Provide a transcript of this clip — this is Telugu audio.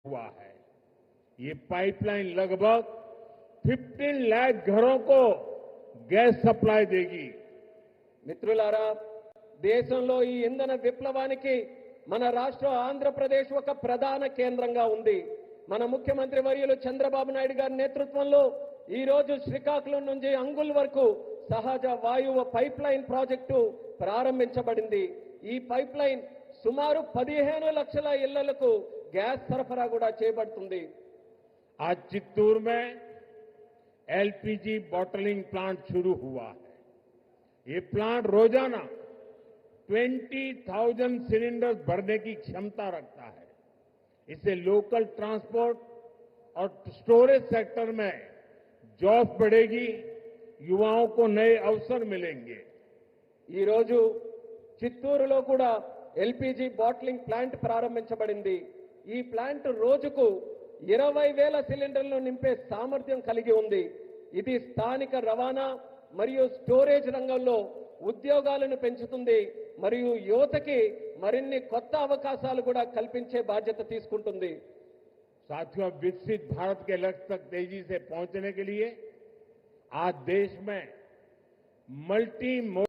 हुआ है। ये पाइपलाइन लगभग 15 लाख घरों को गैस सप्लाई देगी। మిత్రులారా, దేశంలో ఈ ఇంధన విప్లవానికి మన రాష్ట్రం ఆంధ్రప్రదేశ్ ఒక ప్రధాన కేంద్రంగా ఉంది. మన ముఖ్యమంత్రి వర్యులు చంద్రబాబు నాయుడు గారి నేతృత్వంలో ఈ రోజు శ్రీకాకుళం నుంచి అంగుల్ వరకు సహజ వాయువు పైప్ లైన్ ప్రాజెక్టు ప్రారంభించబడింది. ఈ పైప్ లైన్ సుమారు 15 లక్షల ఇళ్లకు గ్యాస్ సరఫరా కూడా చేయబడుతుంది. आज चित्तूर में एलपीजी बॉटलिंग प्लांट शुरू हुआ है। ये प्लांट रोजाना 20,000 सिलेंडर भरने की क्षमता रखता है। इससे लोकल ट्रांसपोर्ट और स्टोरेज सेक्टर में जॉब बढ़ेगी, युवाओं को नए अवसर मिलेंगे। ఈ రోజు చిత్తూరులో కూడా ఎల్పీజీ బాటిలింగ్ ప్లాంట్ ప్రారంభించబడింది. ఈ ప్లాంట్ రోజుకు 20,000 సిలిండర్లు నింపే సామర్థ్యం కలిగి ఉంది. ఇది స్థానిక రవాణా మరియు స్టోరేజ్ రంగంలో ఉద్యోగాలను పెంచుతుంది మరియు యువతకి మరిన్ని కొత్త అవకాశాలు కూడా కల్పించే బాధ్యత తీసుకుంటుంది. साथियों, विकसित भारत के लक्ष्य तक तेजी से पहुंचने के लिए आज देश में मल्टी